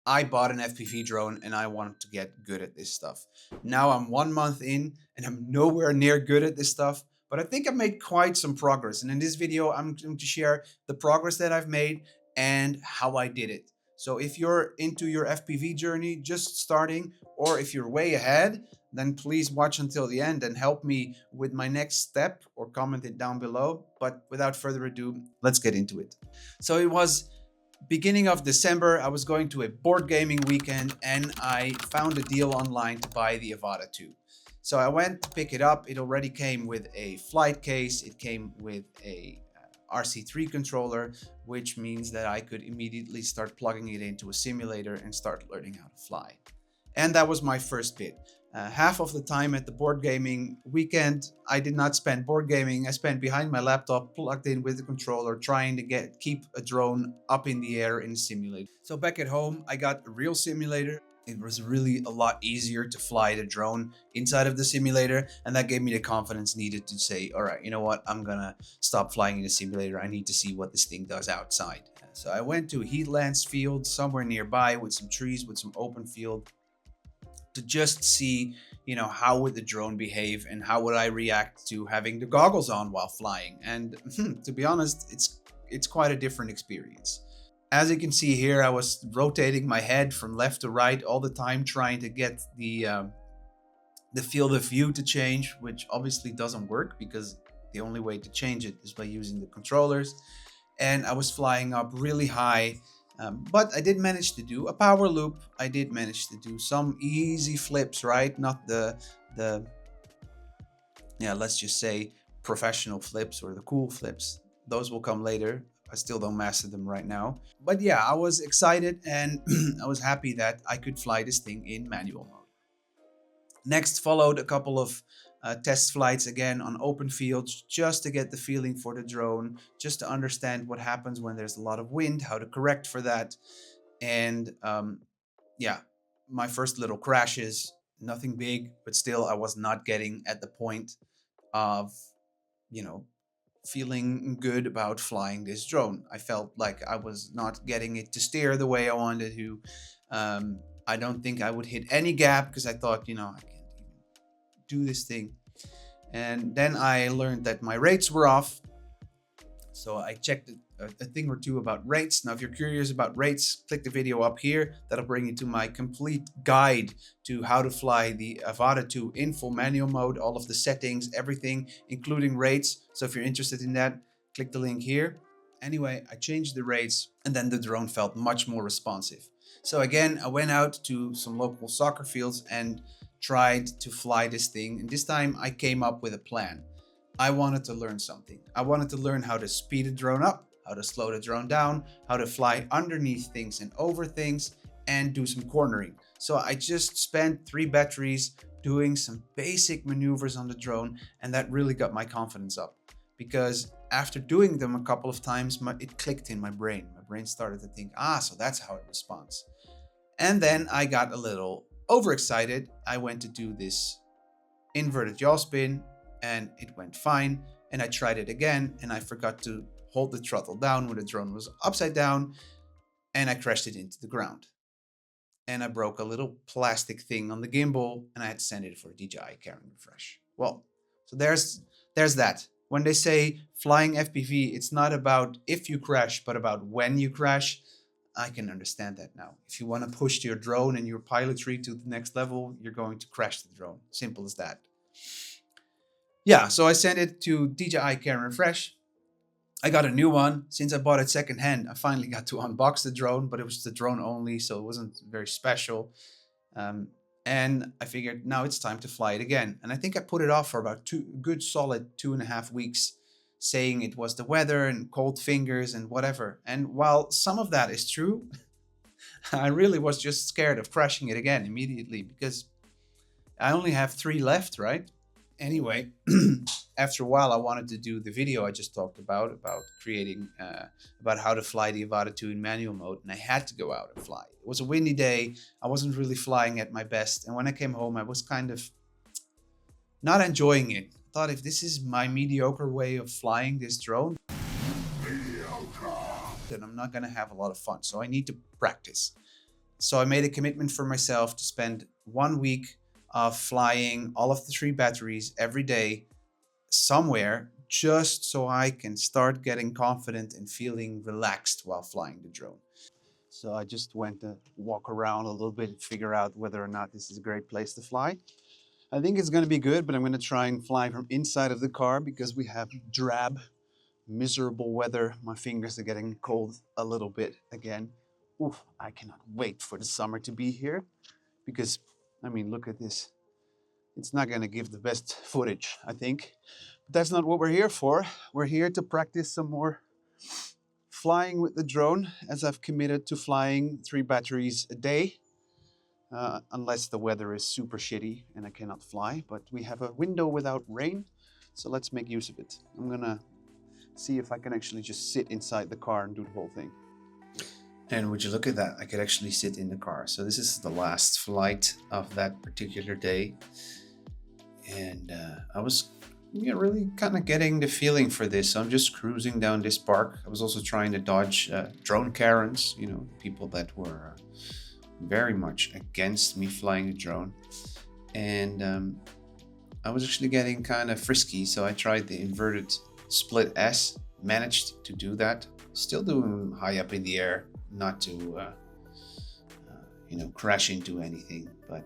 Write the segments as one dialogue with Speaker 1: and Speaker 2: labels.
Speaker 1: I bought an FPV drone and I wanted to get good at this stuff. Now I'm 1 month in and I'm nowhere near good at this stuff, but I think I've made quite some progress. And in this video, I'm going to share the progress that I've made and how I did it. So if you're into your FPV journey, just starting, or if you're way ahead, then please watch until the end and help me with my next step or comment it down below. But without further ado, let's get into it. So it was beginning of December. I was going to a board gaming weekend and I found a deal online to buy the Avata 2. So I went to pick it up. It already came with a flight case. It came with a RC3 controller, which means that I could immediately start plugging it into a simulator and start learning how to fly. And that was my first bit. Half of the time at the board gaming weekend, I did not spend board gaming. I spent behind my laptop, plugged in with the controller, trying to keep a drone up in the air in a simulator. So back at home, I got a real simulator. It was really a lot easier to fly the drone inside of the simulator, and that gave me the confidence needed to say, all right, you know what, I'm gonna stop flying in the simulator. I need to see what this thing does outside. So I went to a heatlands field somewhere nearby with some trees, with some open field, to just see, how would the drone behave and how would I react to having the goggles on while flying. And to be honest, it's quite a different experience. As you can see here, I was rotating my head from left to right all the time, trying to get the field of view to change, which obviously doesn't work because the only way to change it is by using the controllers. And I was flying up really high. But I did manage to do a power loop. I did manage to do some easy flips, right? Not the let's just say professional flips or the cool flips. Those will come later. I still don't master them right now. But yeah, I was excited and I was happy that I could fly this thing in manual mode. Next followed a couple of test flights again on open fields, just to get the feeling for the drone, just to understand what happens when there's a lot of wind, how to correct for that. And yeah, my first little crashes, nothing big, but still I was not getting at the point of, feeling good about flying this drone. I felt like I was not getting it to steer the way I wanted to. I don't think I would hit any gap because I thought, I can't even do this thing. And then I learned that my rates were off. So I checked a thing or two about rates. Now, if you're curious about rates, click the video up here. That'll bring you to my complete guide to how to fly the Avata 2 in full manual mode, all of the settings, everything, including rates. So if you're interested in that, click the link here. Anyway, I changed the rates and then the drone felt much more responsive. So again, I went out to some local soccer fields and tried to fly this thing. And this time I came up with a plan. I wanted to learn something. I wanted to learn how to speed a drone up, how to slow the drone down, how to fly underneath things and over things, and do some cornering. So I just spent 3 batteries doing some basic maneuvers on the drone, and that really got my confidence up. Because after doing them a couple of times, it clicked in my brain. My brain started to think, so that's how it responds. And then I got a little overexcited. I went to do this inverted yaw spin and it went fine. And I tried it again and I forgot to hold the throttle down when the drone was upside down and I crashed it into the ground. And I broke a little plastic thing on the gimbal and I had to send it for a DJI camera refresh. Well, so there's that. When they say flying FPV, it's not about if you crash, but about when you crash. I can understand that now. If you want to push your drone and your pilotry to the next level, you're going to crash the drone. Simple as that. Yeah, so I sent it to DJI Camera Refresh. I got a new one. Since I bought it secondhand, I finally got to unbox the drone, but it was the drone only, so it wasn't very special. And I figured now it's time to fly it again. And I think I put it off for about good solid 2.5 weeks, saying it was the weather and cold fingers and whatever. And while some of that is true, I really was just scared of crashing it again immediately because I only have 3 left, right? Anyway, after a while, I wanted to do the video I just talked about creating, about how to fly the Avata 2 in manual mode, and I had to go out and fly. It was a windy day. I wasn't really flying at my best, and when I came home, I was kind of not enjoying it. I thought, if this is my mediocre way of flying this drone, then I'm not going to have a lot of fun. So I need to practice. So I made a commitment for myself to spend 1 week of flying all of the 3 batteries every day somewhere, just so I can start getting confident and feeling relaxed while flying the drone. So I just went to walk around a little bit and figure out whether or not this is a great place to fly. I think it's going to be good, but I'm going to try and fly from inside of the car because we have drab, miserable weather. My fingers are getting cold a little bit again. Oof, I cannot wait for the summer to be here because, I mean, look at this. It's not going to give the best footage, I think. But that's not what we're here for. We're here to practice some more flying with the drone, as I've committed to flying 3 batteries a day. Unless the weather is super shitty and I cannot fly, but we have a window without rain, so let's make use of it. I'm gonna see if I can actually just sit inside the car and do the whole thing. And would you look at that, I could actually sit in the car. So this is the last flight of that particular day, and I was really kind of getting the feeling for this. So I'm just cruising down this park. I was also trying to dodge drone Karens, people that were very much against me flying a drone, and I was actually getting kind of frisky, so I tried the inverted split S, managed to do that, still doing high up in the air, not to crash into anything, but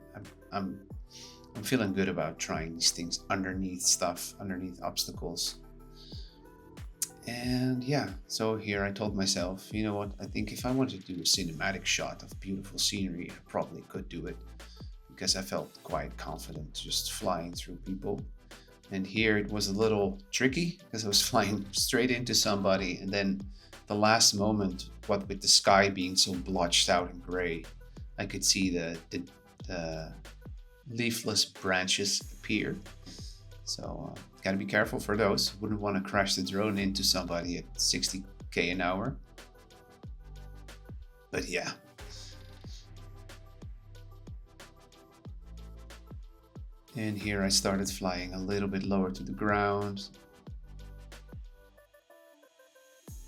Speaker 1: I'm feeling good about trying these things underneath stuff, underneath obstacles. And yeah, so here I told myself, you know what, I think if I wanted to do a cinematic shot of beautiful scenery, I probably could do it, because I felt quite confident just flying through people. And here it was a little tricky because I was flying straight into somebody, and then the last moment, what with the sky being so blotched out and gray, I could see the leafless branches appear. So gotta be careful for those. Wouldn't want to crash the drone into somebody at 60k an hour. But yeah. And here I started flying a little bit lower to the ground.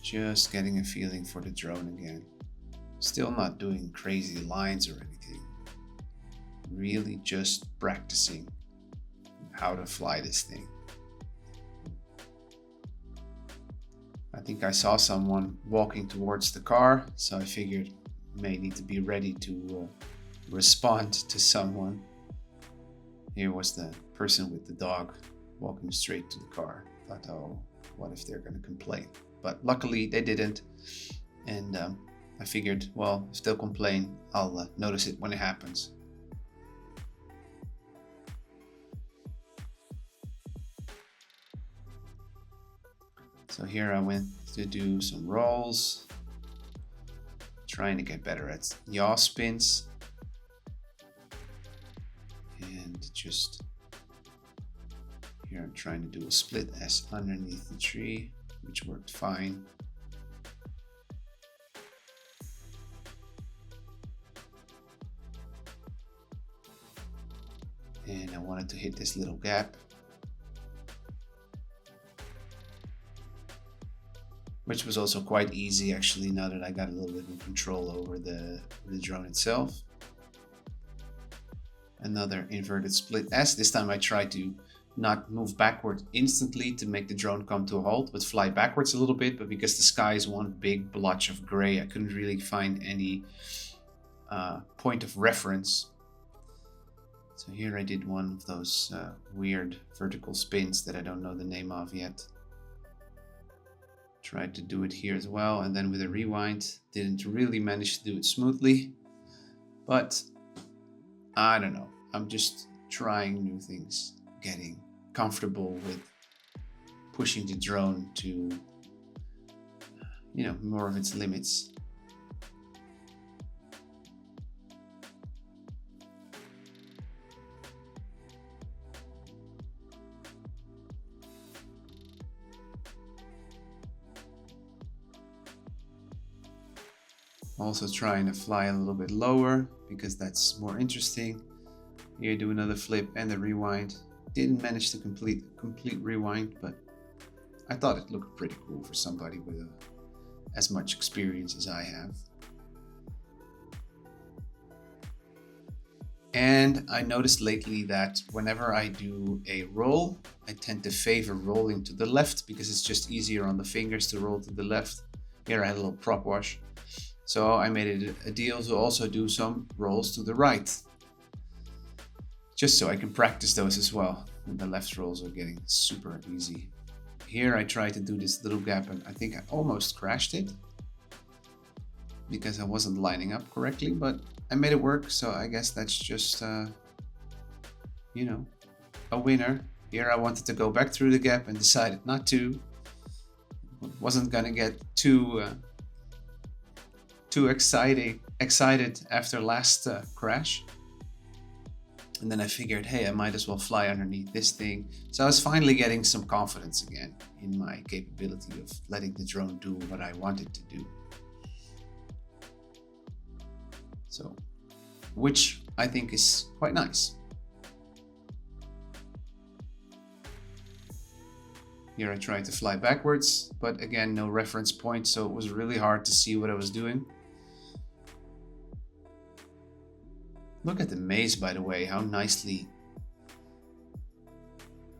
Speaker 1: Just getting a feeling for the drone again. Still not doing crazy lines or anything. Really just practicing how to fly this thing. I think I saw someone walking towards the car, so I figured may need to be ready to respond to someone. Here was the person with the dog walking straight to the car. Thought, oh, what if they're going to complain? But luckily they didn't, and I figured, well, if they'll complain, I'll notice it when it happens. So here I went to do some rolls, trying to get better at yaw spins, and just here I'm trying to do a split S underneath the tree, which worked fine. And I wanted to hit this little gap, which was also quite easy actually, now that I got a little bit of control over the drone itself. Another inverted split S. This time I tried to not move backward instantly to make the drone come to a halt, but fly backwards a little bit. But because the sky is one big blotch of gray, I couldn't really find any point of reference. So here I did one of those weird vertical spins that I don't know the name of yet. Tried to do it here as well, and then with a rewind, didn't really manage to do it smoothly. But I don't know, I'm just trying new things, getting comfortable with pushing the drone to, more of its limits. Also trying to fly a little bit lower because that's more interesting. Here do another flip and a rewind. Didn't manage to complete rewind, but I thought it looked pretty cool for somebody with as much experience as I have. And I noticed lately that whenever I do a roll, I tend to favor rolling to the left because it's just easier on the fingers to roll to the left. Here I had a little prop wash. So I made it a deal to also do some rolls to the right, just so I can practice those as well. And the left rolls are getting super easy. Here I tried to do this little gap and I think I almost crashed it because I wasn't lining up correctly, but I made it work. So I guess that's just, you know, a winner. Here I wanted to go back through the gap and decided not to. Wasn't gonna get too excited after last crash. And then I figured, hey, I might as well fly underneath this thing. So I was finally getting some confidence again in my capability of letting the drone do what I wanted to do. So, which I think is quite nice. Here I tried to fly backwards, but again, no reference point, so it was really hard to see what I was doing. Look at the maze, by the way, how nicely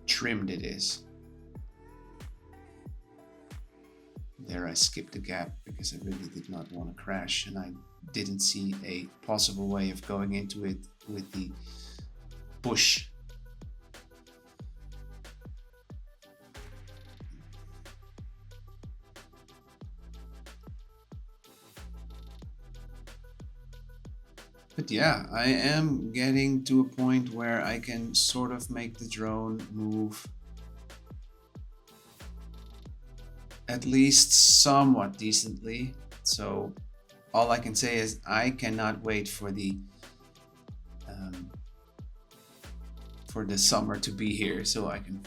Speaker 1: trimmed it is. There I skipped a gap because I really did not want to crash and I didn't see a possible way of going into it with the bush. But yeah, I am getting to a point where I can sort of make the drone move at least somewhat decently. So all I can say is I cannot wait for the summer to be here so I can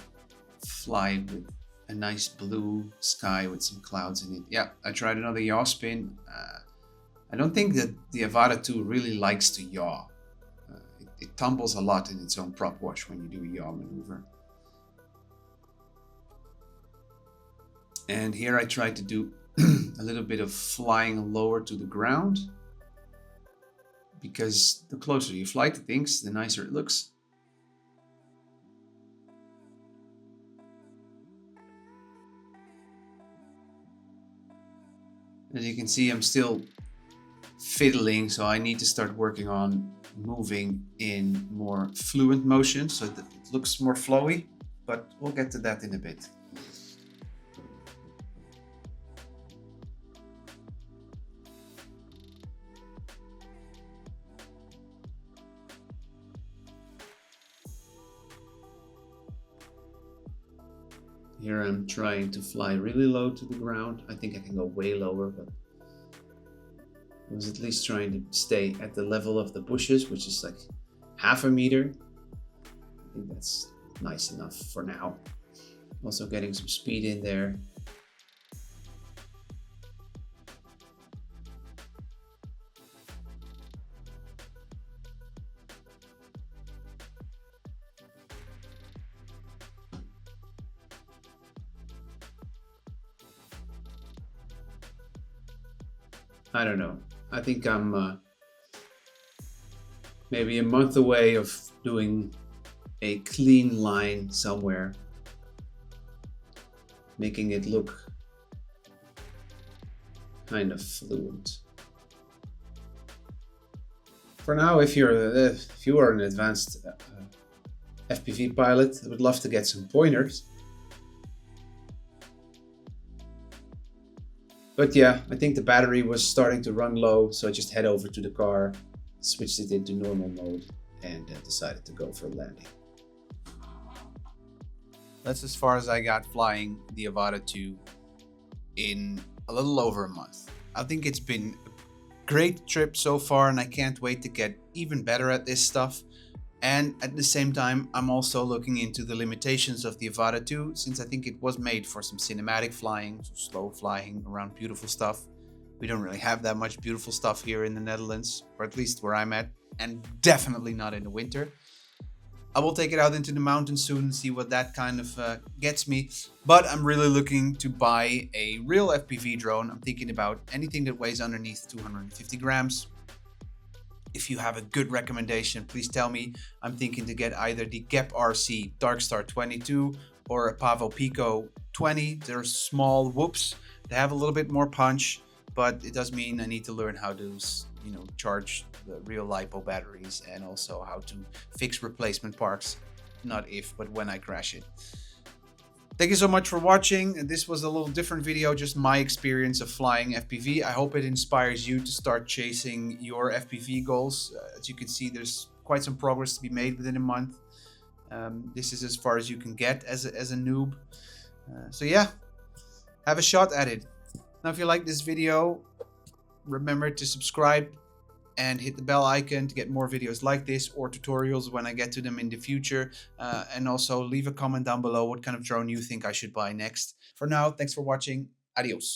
Speaker 1: fly with a nice blue sky with some clouds in it. Yeah, I tried another yaw spin. I don't think that the Avata 2 really likes to yaw. It tumbles a lot in its own prop wash when you do a yaw maneuver. And here I tried to do a little bit of flying lower to the ground, because the closer you fly to things, the nicer it looks. As you can see, I'm still fiddling, so I need to start working on moving in more fluent motion so that it looks more flowy, but we'll get to that in a bit. Here I'm trying to fly really low to the ground. I think I can go way lower, but I was at least trying to stay at the level of the bushes, which is like half a meter. I think that's nice enough for now. Also getting some speed in there. I don't know. I think I'm maybe a month away of doing a clean line somewhere, making it look kind of fluent. For now, if you are an advanced FPV pilot, I would love to get some pointers. But yeah, I think the battery was starting to run low, so I just head over to the car, switched it into normal mode, and decided to go for a landing. That's as far as I got flying the Avata 2 in a little over a month. I think it's been a great trip so far, and I can't wait to get even better at this stuff. And at the same time, I'm also looking into the limitations of the Avata 2, since I think it was made for some cinematic flying, so slow flying around beautiful stuff. We don't really have that much beautiful stuff here in the Netherlands, or at least where I'm at, and definitely not in the winter. I will take it out into the mountains soon and see what that kind of gets me. But I'm really looking to buy a real FPV drone. I'm thinking about anything that weighs underneath 250 grams. if you have a good recommendation, please tell me. I'm thinking to get either the Gap RC Darkstar 22 or a Pavo Pico 20. They're small whoops. They have a little bit more punch, but it does mean I need to learn how to, charge the real LiPo batteries, and also how to fix replacement parts. Not if, but when I crash it. Thank you so much for watching. This was a little different video, just my experience of flying FPV. I hope it inspires you to start chasing your FPV goals. As you can see, there's quite some progress to be made within a month. This is as far as you can get as a noob. So yeah, have a shot at it. Now, if you like this video, remember to subscribe and hit the bell icon to get more videos like this, or tutorials when I get to them in the future. And also leave a comment down below what kind of drone you think I should buy next. For now, thanks for watching. Adios.